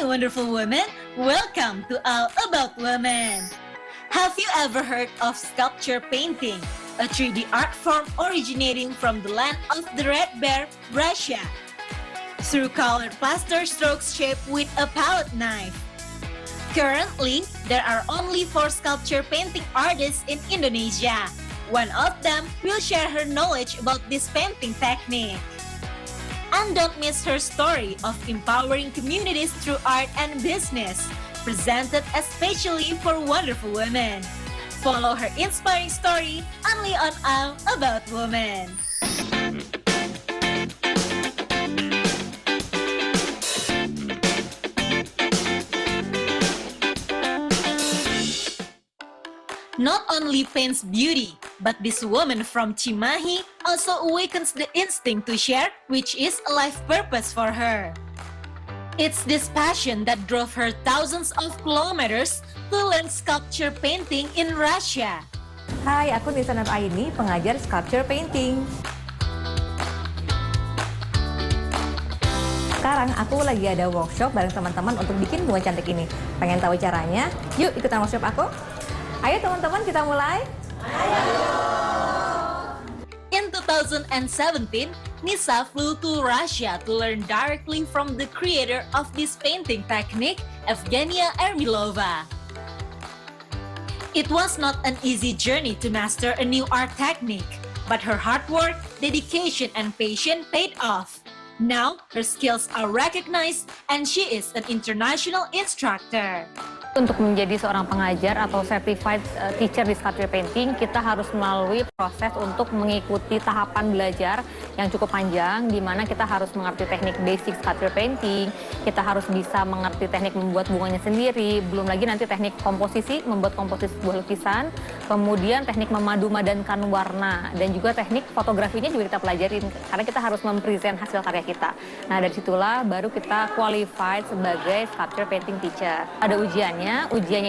wonderful women, welcome to All About Women. Have you ever heard of sculpture painting, a 3D art form originating from the land of the Red Bear, Russia? Through colored plaster strokes shaped with a palette knife. Currently, there are only 4 sculpture painting artists in Indonesia. One of them will share her knowledge about this painting technique. And don't miss her story of empowering communities through art and business, presented especially for wonderful women. Follow her inspiring story only on All About Women. Not only paints beauty, but this woman from Cimahi also awakens the instinct to share, which is a life purpose for her. It's this passion that drove her thousands of kilometers to learn sculpture painting in Russia. Hai, aku Nisa Nur Aini, pengajar sculpture painting. Sekarang aku lagi ada workshop bareng teman-teman untuk bikin bunga cantik ini. Pengen tahu caranya? Yuk ikutan workshop aku. Ayo teman-teman, kita mulai. In 2017, Nisa flew to Russia to learn directly from the creator of this painting technique, Evgenia Ermilova. It was not an easy journey to master a new art technique, but her hard work, dedication, and patience paid off. Now, her skills are recognized and she is an international instructor. Untuk menjadi seorang pengajar atau certified teacher di sculpture painting, kita harus melalui proses untuk mengikuti tahapan belajar yang cukup panjang, di mana kita harus mengerti teknik basic sculpture painting, kita harus bisa mengerti teknik membuat bunganya sendiri, belum lagi nanti teknik komposisi, membuat komposisi sebuah lukisan, kemudian teknik memadu-madankan warna, dan juga teknik fotografinya juga kita pelajarin, karena kita harus mempresent hasil karya kita. Nah, dari situlah baru kita qualified sebagai sculpture painting teacher. Ada ujiannya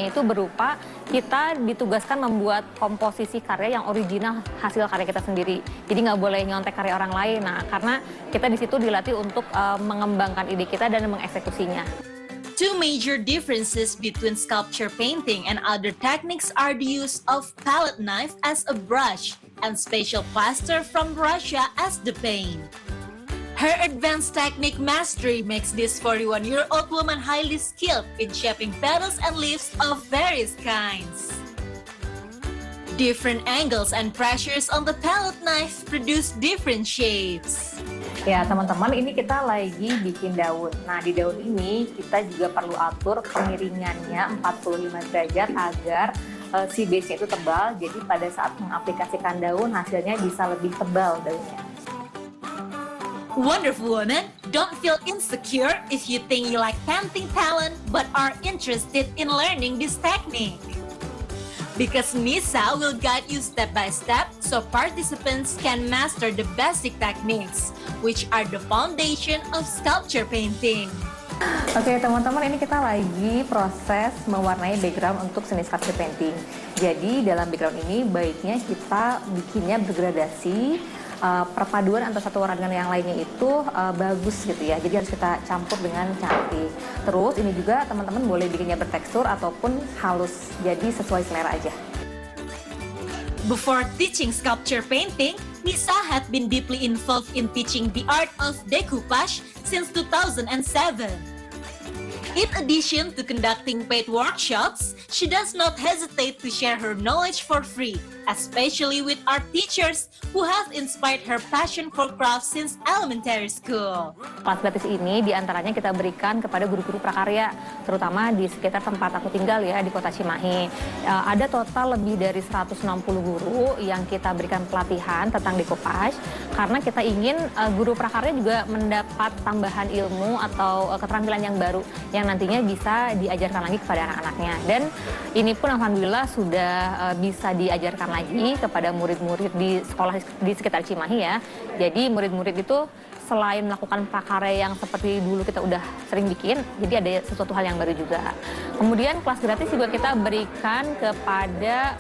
itu berupa kita ditugaskan membuat komposisi karya yang original hasil karya kita sendiri. Jadi nggak boleh nyontek karya orang lain. Nah, karena kita di situ dilatih untuk mengembangkan ide kita dan mengeksekusinya. Two major differences between sculpture painting and other techniques are the use of palette knife as a brush and special plaster from Russia as the paint. Her advanced technique mastery makes this 41-year-old woman highly skilled in shaping petals and leaves of various kinds. Different angles and pressures on the palette knife produce different shapes. Ya teman-teman, ini kita lagi bikin daun. Nah, di daun ini kita juga perlu atur kemiringannya 45 derajat agar si base-nya itu tebal. Jadi pada saat mengaplikasikan daun, hasilnya bisa lebih tebal daunnya. Wonderful woman, don't feel insecure if you think you like painting talent but are interested in learning this technique. Because Nisa will guide you step by step so participants can master the basic techniques, which are the foundation of sculpture painting. Oke teman-teman, ini kita lagi proses mewarnai background untuk seni sculpture painting. Jadi dalam background ini baiknya kita bikinnya bergradasi, perpaduan antara satu warna dengan yang lainnya itu bagus gitu ya. Jadi harus kita campur dengan cantik. Terus ini juga teman-teman boleh bikinnya bertekstur ataupun halus, jadi sesuai selera aja. Before teaching sculpture painting, Nisa had been deeply involved in teaching the art of decoupage since 2007. In addition to conducting paid workshops, she does not hesitate to share her knowledge for free, especially with art teachers who have inspired her passion for craft since elementary school. Kelas gratis ini diantaranya kita berikan kepada guru-guru prakarya, terutama di sekitar tempat aku tinggal ya, di kota Cimahi. Ada total lebih dari 160 guru yang kita berikan pelatihan tentang decoupage, karena kita ingin guru prakarya juga mendapat tambahan ilmu atau keterampilan yang baru, yang nantinya bisa diajarkan lagi kepada anak-anaknya. Dan ini pun alhamdulillah sudah bisa diajarkan lagi kepada murid-murid di sekolah di sekitar Cimahi ya. Jadi murid-murid itu selain melakukan prakarya yang seperti dulu kita udah sering bikin, jadi ada sesuatu hal yang baru juga. Kemudian kelas gratis juga kita berikan kepada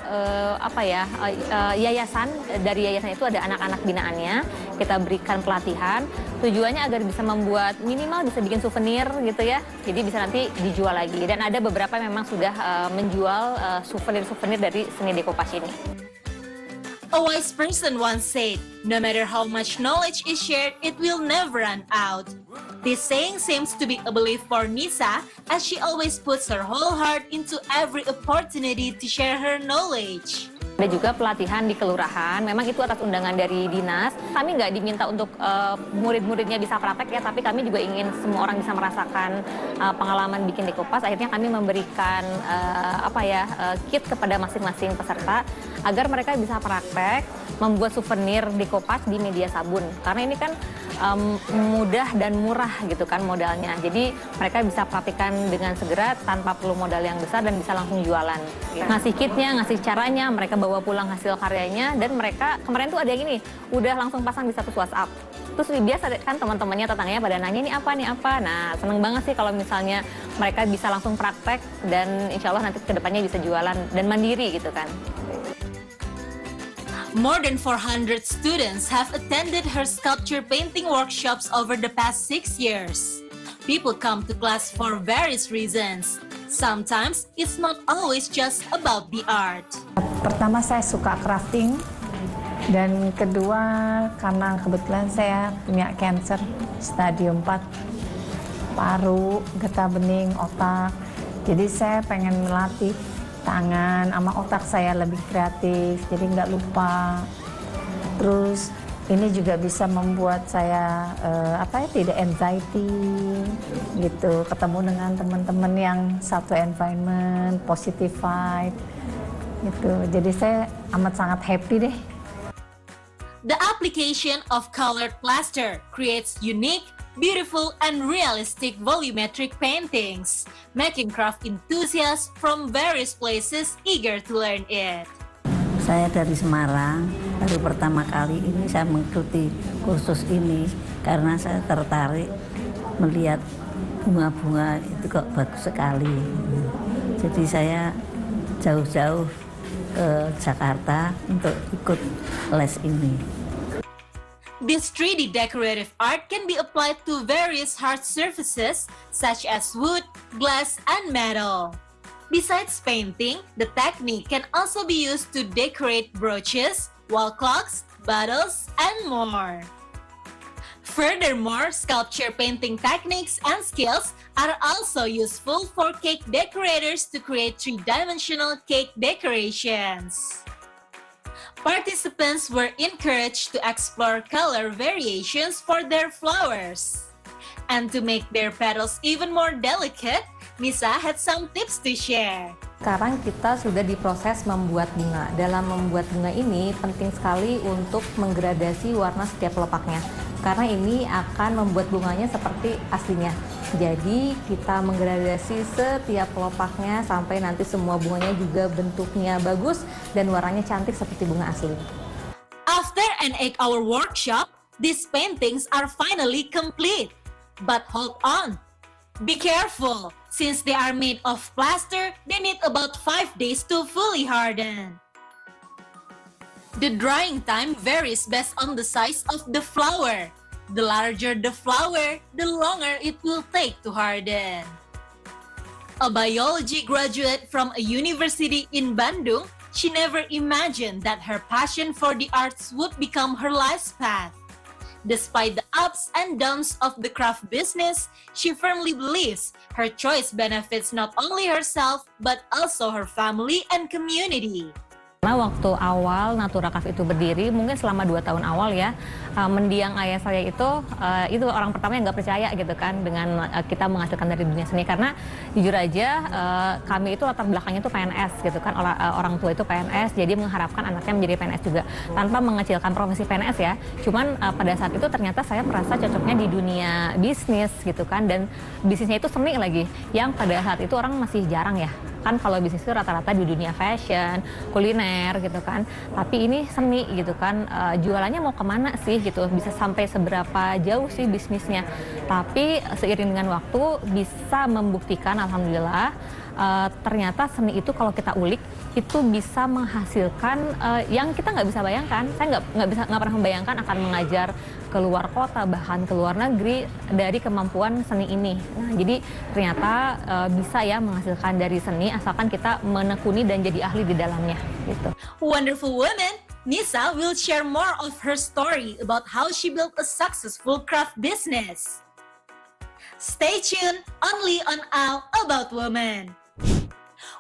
yayasan. Dari yayasan itu ada anak-anak binaannya, kita berikan pelatihan. Tujuannya agar bisa membuat minimal bisa bikin souvenir gitu ya, jadi bisa nanti dijual lagi. Dan ada beberapa memang sudah menjual souvenir-souvenir dari seni decoupage ini. A wise person once said, no matter how much knowledge is shared, it will never run out. This saying seems to be a belief for Nisa, as she always puts her whole heart into every opportunity to share her knowledge. Ada juga pelatihan di kelurahan, memang itu atas undangan dari dinas. Kami nggak diminta untuk murid-muridnya bisa praktek ya, tapi kami juga ingin semua orang bisa merasakan pengalaman bikin decoupage. Akhirnya kami memberikan kit kepada masing-masing peserta agar mereka bisa praktek membuat souvenir decoupage di media sabun. Karena ini kan mudah dan murah gitu kan modalnya. Jadi mereka bisa praktikkan dengan segera tanpa perlu modal yang besar dan bisa langsung jualan. Ngasih kitnya, ngasih caranya, mereka bawa pulang hasil karyanya, dan mereka kemarin tuh ada yang ini udah langsung pasang di status WhatsApp. Terus biasa kan teman-temannya, tetangganya pada nanya ini apa nih apa. Nah, seneng banget sih kalau misalnya mereka bisa langsung praktek dan insya Allah nanti kedepannya bisa jualan dan mandiri gitu kan. More than 400 students have attended her sculpture painting workshops over the past 6 years. People come to class for various reasons. Sometimes it's not always just about the art. Pertama, saya suka crafting, dan kedua karena kebetulan saya punya cancer stadium 4 paru, getah bening, otak. Jadi saya pengen melatih tangan sama otak saya lebih kreatif, jadi nggak lupa. Terus ini juga bisa membuat saya tidak anxiety gitu, ketemu dengan teman-teman yang satu environment, positive vibe gitu. Jadi saya amat sangat happy deh. The application of colored plaster creates unique, beautiful, and realistic volumetric paintings, making craft enthusiasts from various places eager to learn it. Saya dari Semarang, baru pertama kali ini saya mengikuti kursus ini karena saya tertarik melihat bunga-bunga itu kok bagus sekali. Jadi saya jauh-jauh ke Jakarta untuk ikut les ini. This 3D decorative art can be applied to various hard surfaces such as wood, glass, and metal. Besides painting, the technique can also be used to decorate brooches, wall clocks, bottles, and more. Furthermore, sculpture painting techniques and skills are also useful for cake decorators to create three-dimensional cake decorations. Participants were encouraged to explore color variations for their flowers. And to make their petals even more delicate, Nisa had some tips to share. Sekarang kita sudah diproses membuat bunga. Dalam membuat bunga ini penting sekali untuk menggradasi warna setiap pelopaknya. Karena ini akan membuat bunganya seperti aslinya. Jadi kita menggradasi setiap pelopaknya sampai nanti semua bunganya juga bentuknya bagus dan warnanya cantik seperti bunga asli. After an 8-hour workshop, these paintings are finally complete. But hold on! Be careful! Since they are made of plaster, they need about 5 days to fully harden. The drying time varies based on the size of the flower. The larger the flower, the longer it will take to harden. A biology graduate from a university in Bandung, she never imagined that her passion for the arts would become her life's path. Despite the ups and downs of the craft business, she firmly believes her choice benefits not only herself but also her family and community. Karena waktu awal Natura Craft itu berdiri, mungkin selama 2 tahun awal ya, mendiang ayah saya itu orang pertama yang nggak percaya gitu kan dengan kita menghasilkan dari dunia seni. Karena jujur aja kami itu latar belakangnya itu PNS gitu kan, orang tua itu PNS, jadi mengharapkan anaknya menjadi PNS juga tanpa mengecilkan profesi PNS ya. Cuman pada saat itu ternyata saya merasa cocoknya di dunia bisnis gitu kan, dan bisnisnya itu seni lagi yang pada saat itu orang masih jarang ya. Kan kalau bisnis itu rata-rata di dunia fashion, kuliner gitu kan. Tapi ini seni gitu kan, jualannya mau kemana sih gitu, bisa sampai seberapa jauh sih bisnisnya. Tapi seiring dengan waktu bisa membuktikan alhamdulillah ternyata seni itu kalau kita ulik itu bisa menghasilkan yang kita nggak bisa bayangkan. Saya nggak pernah membayangkan akan mengajar ke luar kota, bahkan ke luar negeri dari kemampuan seni ini. Nah, jadi ternyata bisa ya menghasilkan dari seni asalkan kita menekuni dan jadi ahli di dalamnya gitu. Wonderful woman, Nisa will share more of her story about how she built a successful craft business. Stay tuned only on All About Women.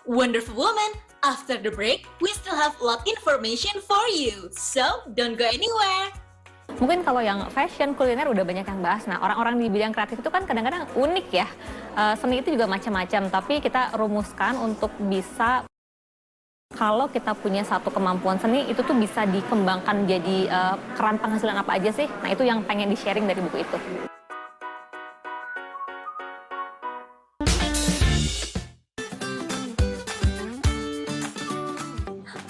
Wonderful woman, after the break, we still have a lot information for you. So, don't go anywhere. Mungkin kalau yang fashion, kuliner udah banyak yang bahas. Nah, orang-orang di bidang kreatif itu kan kadang-kadang unik ya. Seni itu juga macam-macam, tapi kita rumuskan untuk bisa kalau kita punya satu kemampuan seni, itu tuh bisa dikembangkan jadi keran penghasilan apa aja sih. Nah, itu yang pengen di-sharing dari buku itu.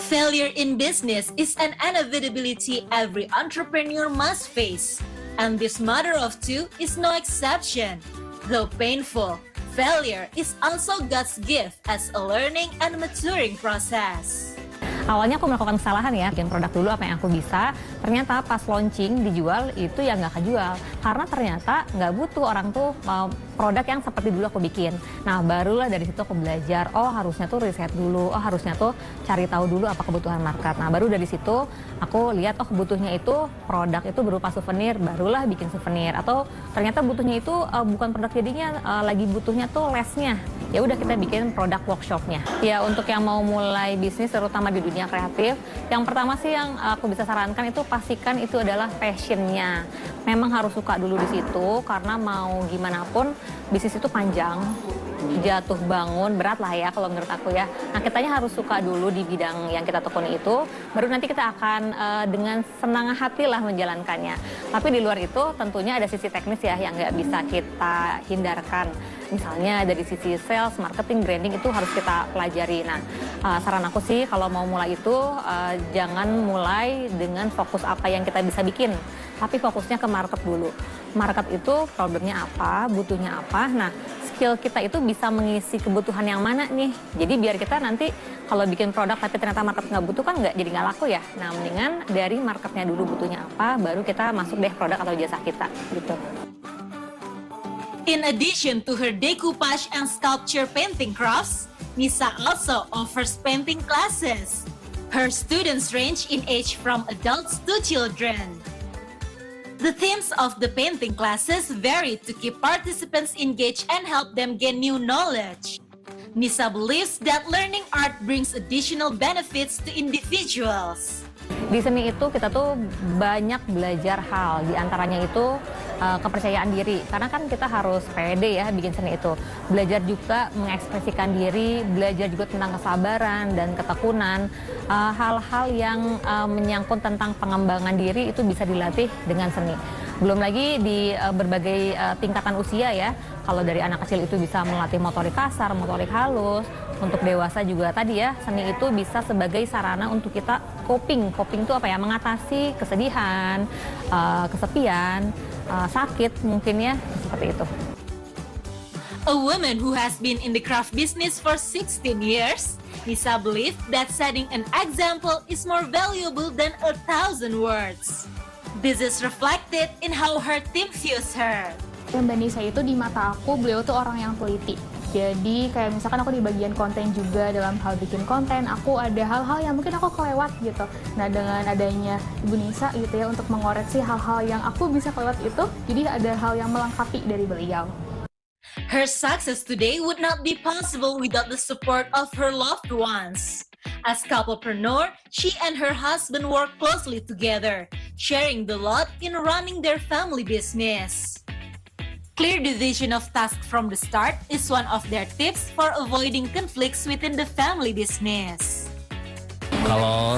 Failure in business is an inevitability every entrepreneur must face, and this mother of two is no exception. Though painful, failure is also God's gift as a learning and maturing process. Awalnya aku melakukan kesalahan ya, bikin produk dulu apa yang aku bisa. Ternyata pas launching dijual itu ya nggak kejual. Karena ternyata nggak butuh orang tuh produk yang seperti dulu aku bikin. Nah barulah dari situ aku belajar, oh harusnya tuh riset dulu, oh harusnya tuh cari tahu dulu apa kebutuhan market. Nah baru dari situ aku lihat oh butuhnya itu produk itu berupa souvenir, barulah bikin souvenir. Atau ternyata butuhnya itu bukan produk jadinya, lagi butuhnya tuh lesnya. Ya udah kita bikin produk workshopnya. Ya untuk yang mau mulai bisnis terutama di dunia kreatif, yang pertama sih yang aku bisa sarankan itu pastikan itu adalah passionnya. Memang harus suka dulu di situ karena mau gimana pun bisnis itu panjang, jatuh bangun berat lah ya kalau menurut aku ya. Nah kitanya harus suka dulu di bidang yang kita tekuni itu, baru nanti kita akan dengan senang hati lah menjalankannya. Tapi di luar itu tentunya ada sisi teknis ya yang nggak bisa kita hindarkan. Misalnya dari sisi sales, marketing, branding itu harus kita pelajari. Nah, saran aku sih kalau mau mulai itu jangan mulai dengan fokus apa yang kita bisa bikin, tapi fokusnya ke market dulu. Market itu problemnya apa, butuhnya apa. Nah, skill kita itu bisa mengisi kebutuhan yang mana nih. Jadi biar kita nanti kalau bikin produk tapi ternyata market nggak butuh kan jadi nggak laku ya. Nah, mendingan dari marketnya dulu butuhnya apa, baru kita masuk deh produk atau jasa kita gitu. In addition to her decoupage and sculpture painting crafts, Nisa also offers painting classes. Her students range in age from adults to children. The themes of the painting classes vary to keep participants engaged and help them gain new knowledge. Nisa believes that learning art brings additional benefits to individuals. Di seni itu kita tuh banyak belajar hal, diantaranya itu kepercayaan diri. Karena kan kita harus pede ya bikin seni itu. Belajar juga mengekspresikan diri, belajar juga tentang kesabaran dan ketekunan. Hal-hal yang menyangkut tentang pengembangan diri itu bisa dilatih dengan seni. Belum lagi di berbagai tingkatan usia ya. Kalau dari anak kecil itu bisa melatih motorik kasar, motorik halus. Untuk dewasa juga tadi ya, seni itu bisa sebagai sarana untuk kita coping. Coping itu apa ya? Mengatasi kesedihan, kesepian, sakit mungkin ya, seperti itu. A woman who has been in the craft business for 16 years, Nisa believes that setting an example is more valuable than 1,000 words. This is reflected in how her team views her. Mbak Nisa itu di mata aku, beliau tuh orang yang teliti. Jadi kayak misalkan aku di bagian konten juga, dalam hal bikin konten, aku ada hal-hal yang mungkin aku kelewat gitu. Nah dengan adanya Ibu Nisa gitu ya untuk mengoreksi hal-hal yang aku bisa kelewat itu, jadi ada hal yang melengkapi dari beliau. Her success today would not be possible without the support of her loved ones. As couplepreneur, she and her husband work closely together, sharing the load in running their family business. Clear division of tasks from the start is one of their tips for avoiding conflicts within the family business. Kalau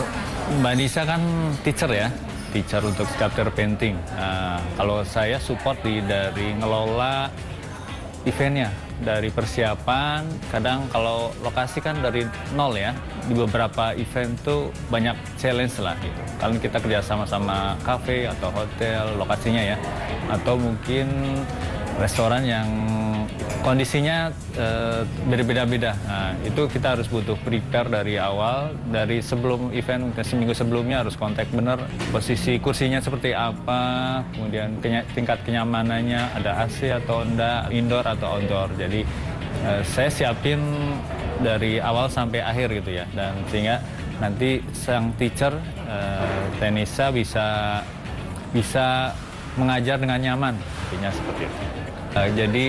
Mbak Nisa kan teacher ya, teacher untuk sculpture painting. Kalau saya support dari ngelola eventnya, dari persiapan, kadang kalau lokasi kan dari nol ya, di beberapa event tuh banyak challenge lah gitu. Kalau kita kerja sama kafe atau hotel, lokasinya ya, atau mungkin restoran yang kondisinya berbeda-beda. Nah, itu kita harus butuh prepare dari awal, dari sebelum event, seminggu sebelumnya harus kontak bener, posisi kursinya seperti apa, kemudian tingkat kenyamanannya, ada AC atau enggak, indoor atau outdoor. Jadi saya siapin dari awal sampai akhir gitu ya, dan sehingga nanti sang teacher, Tenisa bisa mengajar dengan nyaman, intinya seperti itu. Jadi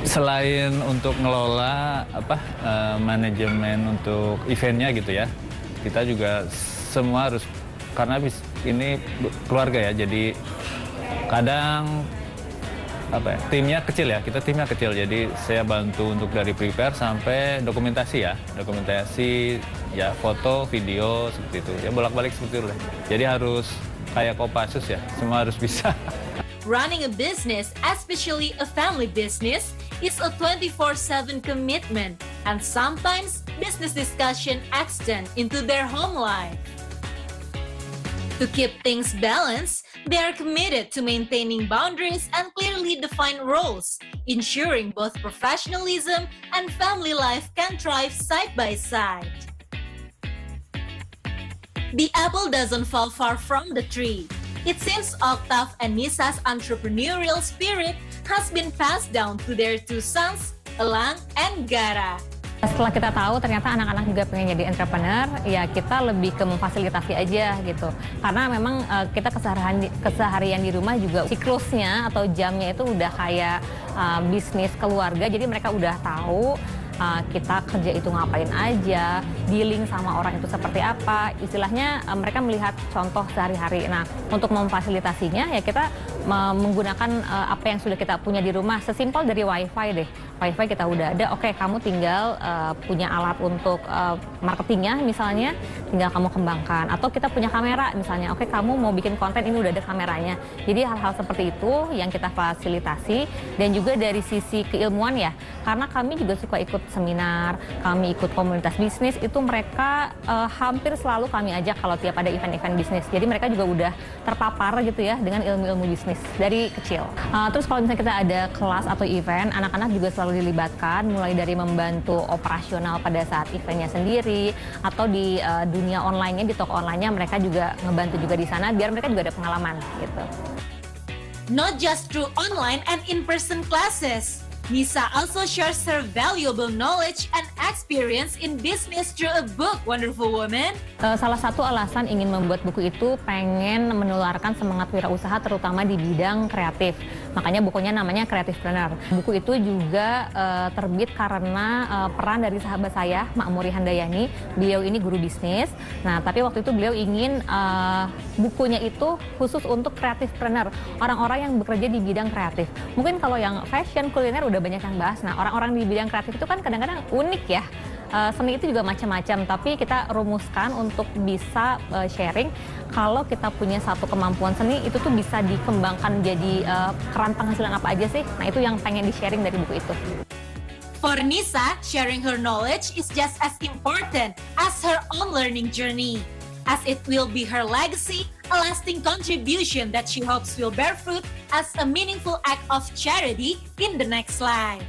selain untuk ngelola manajemen untuk eventnya gitu ya, kita juga semua harus, karena ini keluarga ya, jadi kadang timnya kecil ya, kita timnya kecil, jadi saya bantu untuk dari prepare sampai dokumentasi ya, foto, video seperti itu ya, bolak-balik seperti itu lah. Jadi harus kayak Kopassus ya, semua harus bisa. Running a business, especially a family business, is a 24/7 commitment, and sometimes business discussion extend into their home life. To keep things balanced, they are committed to maintaining boundaries and clearly defined roles, ensuring both professionalism and family life can thrive side by side. The apple doesn't fall far from the tree. It seems Octave and Nisa's entrepreneurial spirit has been passed down to their two sons, Elang and Gara. Setelah kita tahu ternyata anak-anak juga pengen jadi entrepreneur, ya kita lebih ke memfasilitasi aja gitu. Karena memang kita keseharian di rumah juga siklusnya atau jamnya itu udah kayak bisnis keluarga, jadi mereka udah tahu kita kerja itu ngapain aja, dealing sama orang itu seperti apa, istilahnya mereka melihat contoh sehari-hari. Nah, untuk memfasilitasinya ya kita menggunakan apa yang sudah kita punya di rumah, sesimpel dari wifi deh. Wifi kita udah ada, oke kamu tinggal punya alat untuk marketingnya misalnya, tinggal kamu kembangkan. Atau kita punya kamera misalnya, oke kamu mau bikin konten, ini udah ada kameranya. Jadi hal-hal seperti itu yang kita fasilitasi, dan juga dari sisi keilmuan ya, karena kami juga suka ikut seminar, kami ikut komunitas bisnis, itu mereka hampir selalu kami ajak kalau tiap ada event-event bisnis. Jadi mereka juga udah terpapar gitu ya dengan ilmu-ilmu bisnis dari kecil. Terus kalau misalnya kita ada kelas atau event, anak-anak juga selalu dilibatkan, mulai dari membantu operasional pada saat eventnya sendiri, atau di dunia online-nya, di toko online-nya mereka juga ngebantu juga di sana, biar mereka juga ada pengalaman gitu. Not just through online and in-person classes, Nisa also shares her valuable knowledge and experience in business through a book, Wonderful Woman. Salah satu alasan ingin membuat buku itu pengen menularkan semangat wirausaha terutama di bidang kreatif. Makanya bukunya namanya Creativepreneur. Buku itu juga terbit karena peran dari sahabat saya, Makmuri Handayani. Beliau ini guru bisnis. Nah, tapi waktu itu beliau ingin bukunya itu khusus untuk Creativepreneur, orang-orang yang bekerja di bidang kreatif. Mungkin kalau yang fashion, kuliner udah banyak yang bahas. Nah, orang-orang di bidang kreatif itu kan kadang-kadang unik ya. Seni itu juga macam-macam, tapi kita rumuskan untuk bisa sharing kalau kita punya satu kemampuan seni itu tuh bisa dikembangkan jadi keran penghasilan apa aja sih. Nah, itu yang pengen di-sharing dari buku itu. For Nisa, sharing her knowledge is just as important as her own learning journey, as it will be her legacy, a lasting contribution that she hopes will bear fruit as a meaningful act of charity in the next life.